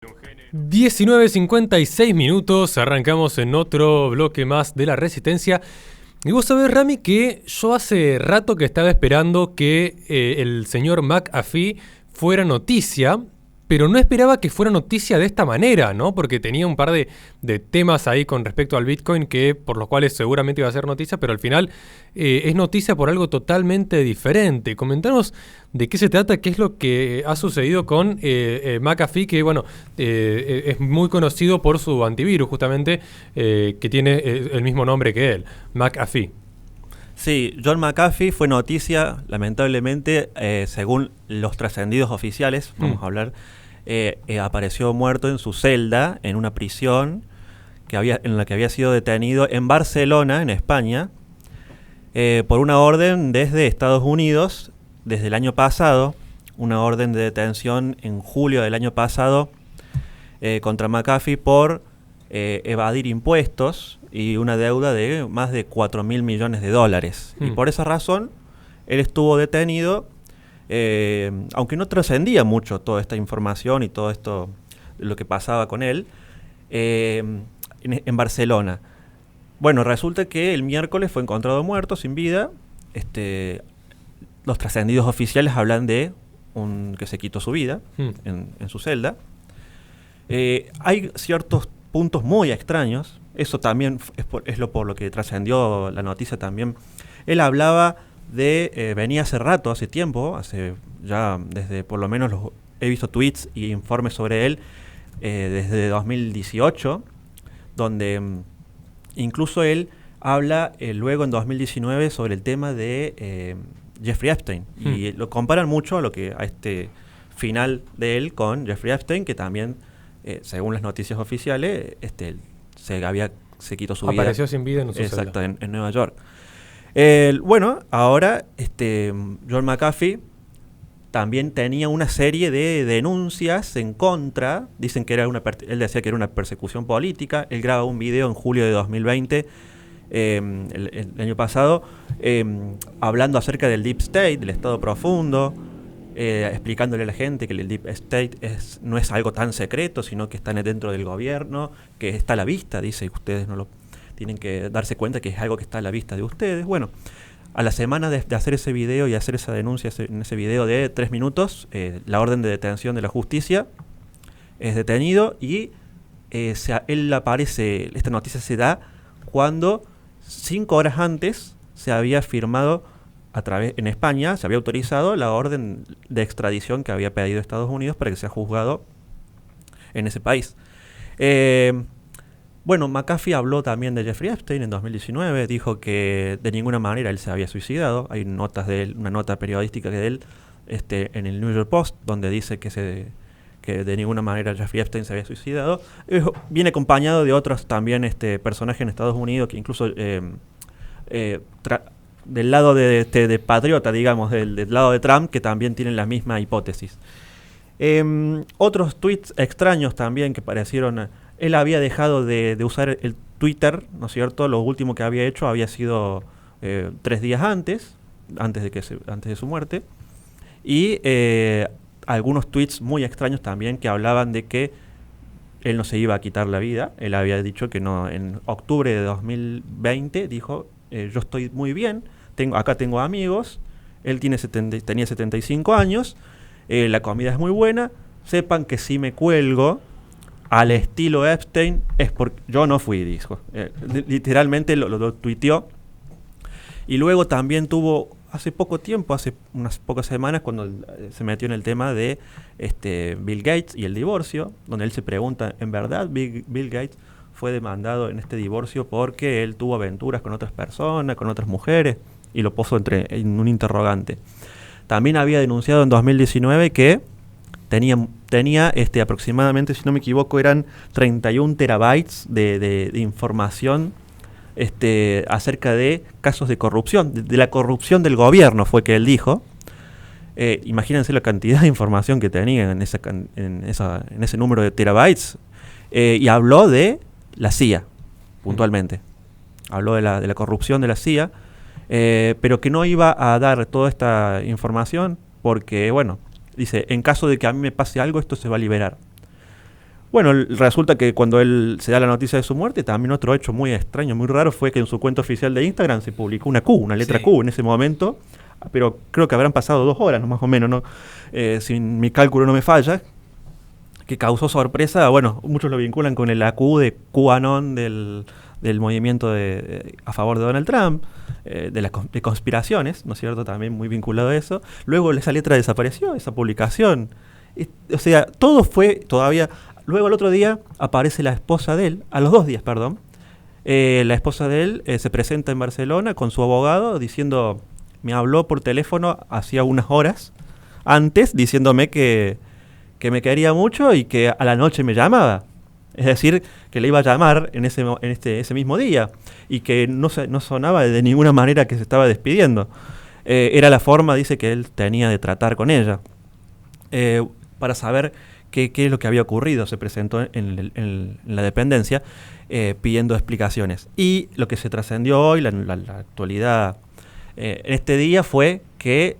19:56 minutos, arrancamos en otro bloque más de La Resistencia. Y vos sabés, Rami, que yo hace rato que estaba esperando que el señor McAfee fuera noticia, pero no esperaba que fuera noticia de esta manera, ¿no? Porque tenía un par de temas ahí con respecto al Bitcoin que por los cuales seguramente iba a ser noticia, pero al final es noticia por algo totalmente diferente. Comentanos de qué se trata, qué es lo que ha sucedido con McAfee, que bueno, es muy conocido por su antivirus justamente, que tiene el mismo nombre que él, McAfee. Sí, John McAfee fue noticia, lamentablemente, según los trascendidos oficiales, vamos a hablar, apareció muerto en su celda, en una prisión en la que había sido detenido en Barcelona, en España, por una orden desde Estados Unidos, desde el año pasado, una orden de detención en julio del año pasado contra McAfee por evadir impuestos y una deuda de más de 4.000 millones de dólares. Y por esa razón, él estuvo detenido, aunque no trascendía mucho toda esta información y todo esto, lo que pasaba con él, en Barcelona. Bueno, resulta que el miércoles fue encontrado muerto, sin vida. Los trascendidos oficiales hablan de que se quitó su vida en su celda. Hay ciertos puntos muy extraños. Eso también es por lo que trascendió la noticia también. Él hablaba de, venía hace rato, hace tiempo, desde por lo menos he visto tweets y informes sobre él desde 2018, donde incluso él habla luego en 2019 sobre el tema de Jeffrey Epstein. Y lo comparan mucho a este final de él con Jeffrey Epstein, que también, según las noticias oficiales, se quitó su vida. Apareció sin vida en su celda. Exacto, en Nueva York. Bueno, ahora John McAfee también tenía una serie de denuncias en contra. Dicen que él decía que era una persecución política. Él graba un video en julio de 2020, el año pasado, hablando acerca del Deep State, del Estado profundo, explicándole a la gente que el Deep State no es algo tan secreto, sino que está dentro del gobierno, que está a la vista, dice, que ustedes no lo tienen que darse cuenta que es algo que está a la vista de ustedes. Bueno, a la semana de hacer ese video y hacer esa denuncia en ese video de 3 minutos, la orden de detención de la justicia, es detenido y él aparece. Esta noticia se da cuando 5 horas antes se había firmado en España, se había autorizado la orden de extradición que había pedido Estados Unidos para que sea juzgado en ese país. Bueno, McAfee habló también de Jeffrey Epstein en 2019, dijo que de ninguna manera él se había suicidado. Hay notas de él, una nota periodística de él en el New York Post, donde dice que de ninguna manera Jeffrey Epstein se había suicidado. Viene acompañado de otros también personajes en Estados Unidos que incluso del lado de patriota, digamos, del lado de Trump, que también tienen la misma hipótesis. Otros tweets extraños también que parecieron. Él había dejado de usar el Twitter, ¿no es cierto? Lo último que había hecho había sido 3 días antes de su muerte. Y algunos tweets muy extraños también que hablaban de que él no se iba a quitar la vida. Él había dicho que no. En octubre de 2020 dijo, yo estoy muy bien, acá tengo amigos. Él tenía 75 años, la comida es muy buena. Sepan que si me cuelgo al estilo Epstein es porque yo no fui, dijo. Literalmente lo tuiteó. Y luego también tuvo, hace poco tiempo, hace unas pocas semanas, cuando se metió en el tema de Bill Gates y el divorcio, donde él se pregunta, ¿en verdad Bill Gates fue demandado en este divorcio porque él tuvo aventuras con otras personas, con otras mujeres? Y lo puso en un interrogante. También había denunciado en 2019 que tenía aproximadamente, si no me equivoco, eran 31 terabytes de información acerca de casos de corrupción, de la corrupción del gobierno, fue que él dijo. Imagínense la cantidad de información que tenía en ese número de terabytes. Y habló de la CIA, puntualmente. Habló de la corrupción de la CIA, pero que no iba a dar toda esta información porque, bueno, dice, en caso de que a mí me pase algo, esto se va a liberar. Bueno, resulta que cuando él se da la noticia de su muerte, también otro hecho muy extraño, muy raro, fue que en su cuenta oficial de Instagram se publicó una Q, una letra Q en ese momento, pero creo que habrán pasado 2 horas, ¿no? Más o menos, ¿no? Si mi cálculo no me falla, que causó sorpresa. Bueno, muchos lo vinculan con el AQ de QAnon del movimiento a favor de Donald Trump, de conspiraciones, ¿no es cierto? También muy vinculado a eso. Luego esa letra desapareció, esa publicación. O sea, todo fue todavía... Luego al otro día aparece la esposa de él, a los 2 días, perdón. La esposa de él se presenta en Barcelona con su abogado diciendo, me habló por teléfono hacía unas horas antes diciéndome que me quería mucho y que a la noche me llamaba. Es decir, que le iba a llamar en ese mismo día y que no sonaba de ninguna manera que se estaba despidiendo. Era la forma, dice, que él tenía de tratar con ella. Para saber qué es lo que había ocurrido, se presentó en la dependencia pidiendo explicaciones. Y lo que se trascendió hoy, la actualidad en este día, fue que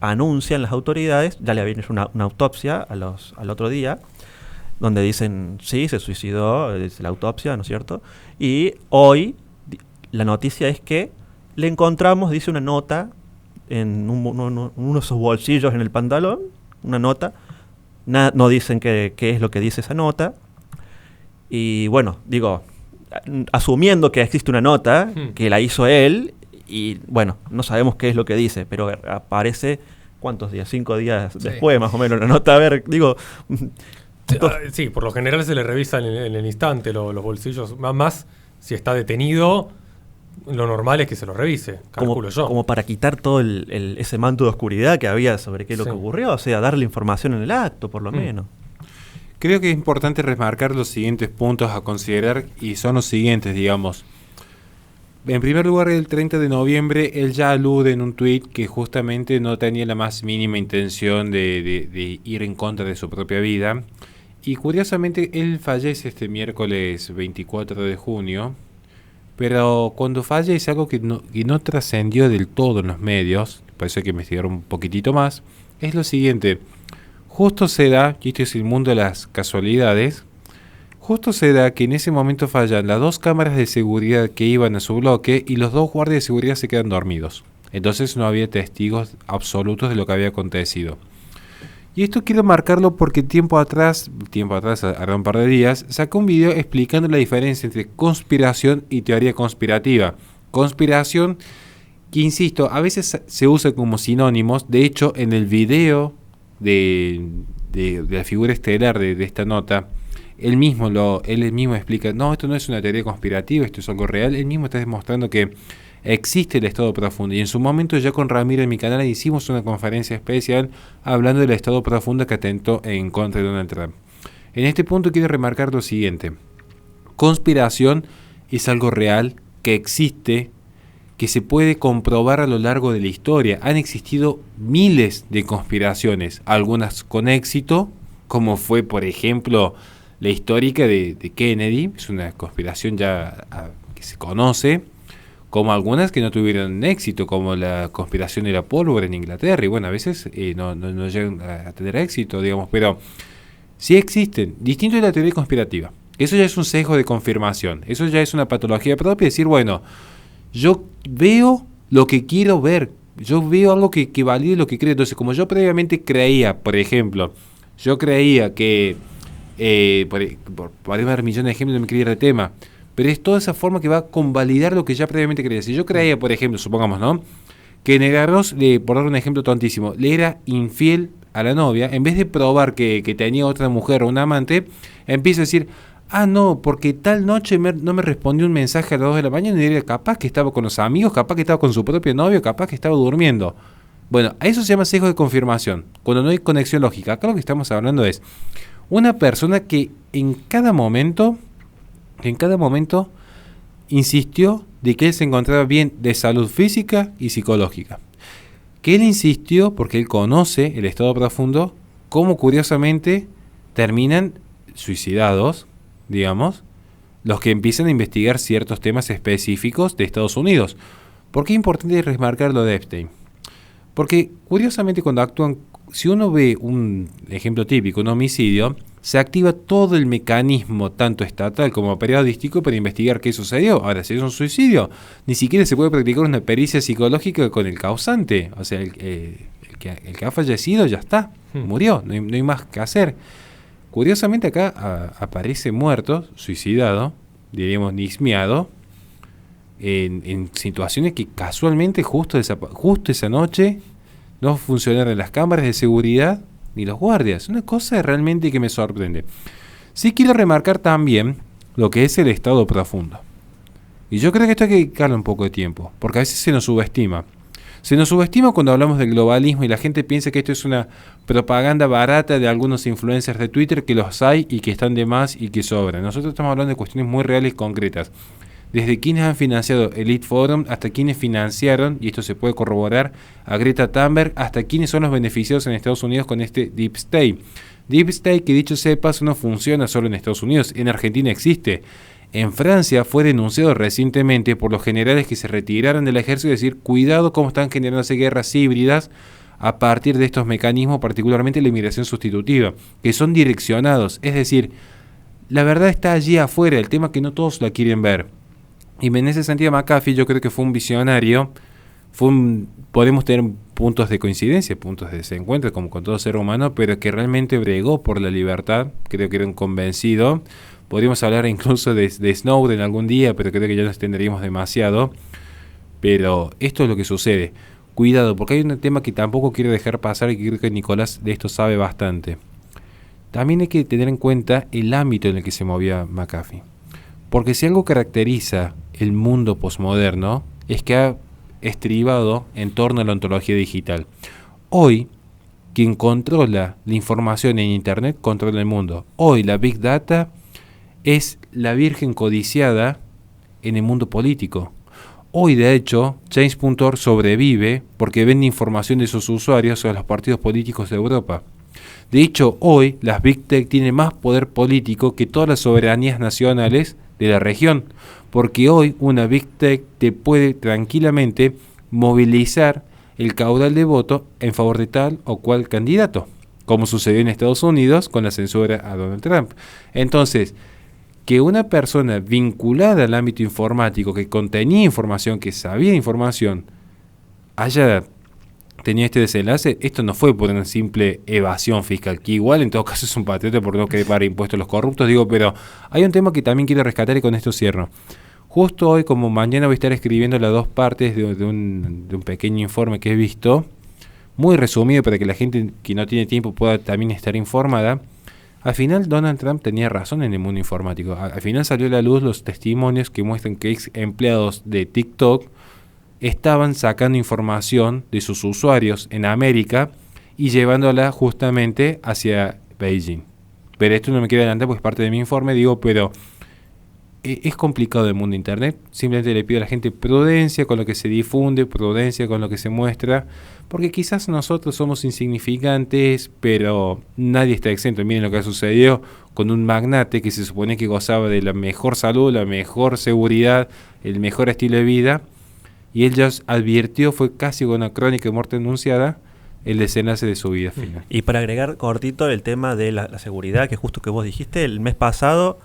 anuncian las autoridades, ya le habían hecho una autopsia al otro día, donde dicen, sí, se suicidó, dice la autopsia, ¿no es cierto? Y hoy la noticia es que le encontramos, dice, una nota en uno de sus bolsillos en el pantalón, una nota. No dicen qué es lo que dice esa nota. Y bueno, digo, asumiendo que existe una nota, que la hizo él, y bueno, no sabemos qué es lo que dice, pero aparece, ¿cuántos días? 5 días después, más o menos, la nota. A ver, digo... Sí, por lo general se le revisa en el instante los bolsillos, más si está detenido. Lo normal es que se lo revise, calculo yo. Como para quitar todo ese manto de oscuridad que había sobre qué es lo que ocurrió, o sea, darle información en el acto, por lo menos. Creo que es importante remarcar los siguientes puntos a considerar, y son los siguientes, digamos. En primer lugar, el 30 de noviembre, él ya alude en un tuit que justamente no tenía la más mínima intención de ir en contra de su propia vida. Y curiosamente, él fallece este miércoles 24 de junio. Pero cuando falla es algo que no trascendió del todo en los medios, por eso hay que investigar un poquitito más, es lo siguiente. Justo se da, y este es el mundo de las casualidades, justo se da que en ese momento fallan las 2 cámaras de seguridad que iban a su bloque y los 2 guardias de seguridad se quedan dormidos. Entonces no había testigos absolutos de lo que había acontecido. Y esto quiero marcarlo porque tiempo atrás, hará un par de días, sacó un video explicando la diferencia entre conspiración y teoría conspirativa. Conspiración, que insisto, a veces se usa como sinónimos. De hecho, en el video de la figura estelar de esta nota, él mismo explica, no, esto no es una teoría conspirativa, esto es algo real. Él mismo está demostrando que existe el estado profundo, y en su momento ya con Ramiro en mi canal hicimos una conferencia especial hablando del estado profundo que atentó en contra de Donald Trump. En este punto quiero remarcar lo siguiente: conspiración es algo real, que existe, que se puede comprobar a lo largo de la historia. Han existido miles de conspiraciones, algunas con éxito, como fue por ejemplo la histórica de Kennedy, es una conspiración ya que se conoce, como algunas que no tuvieron éxito, como la conspiración de la pólvora en Inglaterra, y bueno, a veces no llegan a tener éxito, digamos, pero sí existen. Distinto de la teoría conspirativa. Eso ya es un sesgo de confirmación, eso ya es una patología propia, decir, bueno, yo veo lo que quiero ver, yo veo algo que valide lo que creo. Entonces, como yo previamente creía, por ejemplo, yo creía que, por dar millones de ejemplos, no me quería ir de tema, pero es toda esa forma que va a convalidar lo que ya previamente creía. Si yo creía, por ejemplo, supongamos, ¿no?, que Negarros, por dar un ejemplo tontísimo, le era infiel a la novia, en vez de probar que tenía otra mujer o un amante, empieza a decir, no, porque tal noche no me respondió un mensaje a las 2 de la mañana, y era capaz que estaba con los amigos, capaz que estaba con su propio novio, capaz que estaba durmiendo. Bueno, a eso se llama sesgo de confirmación, cuando no hay conexión lógica. Acá lo que estamos hablando es una persona que en cada momento insistió de que él se encontraba bien de salud física y psicológica. Que él insistió porque él conoce el estado profundo, cómo curiosamente terminan suicidados, digamos, los que empiezan a investigar ciertos temas específicos de Estados Unidos. ¿Por qué es importante remarcar lo de Epstein? Porque curiosamente cuando actúan, si uno ve un ejemplo típico, un homicidio, se activa todo el mecanismo, tanto estatal como periodístico, para investigar qué sucedió. Ahora, si es un suicidio, ni siquiera se puede practicar una pericia psicológica con el causante. O sea, el que ha fallecido ya está, murió, no hay más que hacer. Curiosamente acá aparece muerto, suicidado, diríamos nismeado, en situaciones que casualmente justo esa noche no funcionaron las cámaras de seguridad ni los guardias. Una cosa realmente que me sorprende. Sí quiero remarcar también lo que es el estado profundo. Y yo creo que esto hay que dedicarle un poco de tiempo, porque a veces se nos subestima. Se nos subestima cuando hablamos del globalismo y la gente piensa que esto es una propaganda barata de algunos influencers de Twitter, que los hay y que están de más y que sobran. Nosotros estamos hablando de cuestiones muy reales y concretas. Desde quienes han financiado Elite Forum hasta quienes financiaron, y esto se puede corroborar, a Greta Thunberg, hasta quienes son los beneficiados en Estados Unidos con este Deep State. Deep State, que dicho sea de paso, no funciona solo en Estados Unidos, en Argentina existe. En Francia fue denunciado recientemente por los generales que se retiraron del ejército y decir, cuidado cómo están generándose guerras híbridas a partir de estos mecanismos, particularmente la inmigración sustitutiva, que son direccionados. Es decir, la verdad está allí afuera, el tema que no todos la quieren ver. Y en ese sentido McAfee yo creo que fue un visionario, podemos tener puntos de coincidencia, puntos de desencuentro como con todo ser humano, pero que realmente bregó por la libertad, creo que era un convencido. Podríamos hablar incluso de Snowden algún día, pero creo que ya nos extenderíamos demasiado. Pero esto es lo que sucede. Cuidado, porque hay un tema que tampoco quiero dejar pasar y que creo que Nicolás de esto sabe bastante. También hay que tener en cuenta el ámbito en el que se movía McAfee. Porque si algo caracteriza el mundo posmoderno es que ha estribado en torno a la ontología digital. Hoy, quien controla la información en Internet controla el mundo. Hoy la Big Data es la virgen codiciada en el mundo político. Hoy, de hecho, Change.org sobrevive porque vende información de sus usuarios a los partidos políticos de Europa. De hecho, hoy las Big Tech tienen más poder político que todas las soberanías nacionales de la región, porque hoy una Big Tech te puede tranquilamente movilizar el caudal de voto en favor de tal o cual candidato, como sucedió en Estados Unidos con la censura a Donald Trump. Entonces, que una persona vinculada al ámbito informático, que contenía información, que sabía información, haya tenido este desenlace, esto no fue por una simple evasión fiscal, que igual en todo caso es un patriota porque no quiere pagar impuestos a los corruptos, pero hay un tema que también quiero rescatar y con esto cierro. Justo hoy, como mañana voy a estar escribiendo las dos partes de un pequeño informe que he visto, muy resumido para que la gente que no tiene tiempo pueda también estar informada. Al final Donald Trump tenía razón en el mundo informático. Al final salió a la luz los testimonios que muestran que ex empleados de TikTok estaban sacando información de sus usuarios en América y llevándola justamente hacia Beijing. Pero esto no me quiero adelantar porque es parte de mi informe, pero es complicado el mundo internet. Simplemente le pido a la gente prudencia con lo que se difunde, prudencia con lo que se muestra, porque quizás nosotros somos insignificantes, pero nadie está exento. Miren lo que ha sucedido con un magnate que se supone que gozaba de la mejor salud, la mejor seguridad, el mejor estilo de vida, y él ya advirtió, fue casi con una crónica de muerte anunciada, el desenlace de su vida final. Y para agregar cortito el tema de la seguridad, que justo que vos dijiste, el mes pasado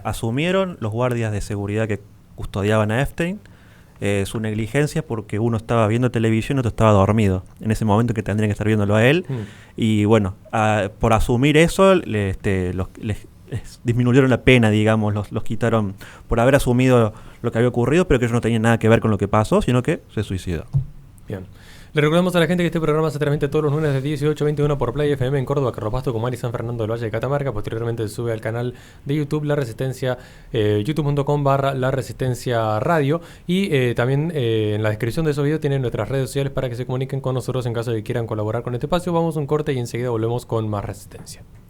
asumieron los guardias de seguridad que custodiaban a Epstein su negligencia porque uno estaba viendo televisión y otro estaba dormido en ese momento que tendrían que estar viéndolo a él. Y bueno, por asumir eso les disminuyeron la pena, digamos, los quitaron por haber asumido lo que había ocurrido, pero que ellos no tenían nada que ver con lo que pasó, sino que se suicidó. Bien. Le recordamos a la gente que este programa se transmite todos los lunes de 18 a 21 por Play FM en Córdoba, Carropasto, Comar y San Fernando del Valle de Catamarca. Posteriormente se sube al canal de YouTube La Resistencia, youtube.com/La Resistencia Radio. Y también en la descripción de esos videos tienen nuestras redes sociales para que se comuniquen con nosotros en caso de que quieran colaborar con este espacio. Vamos a un corte y enseguida volvemos con más Resistencia.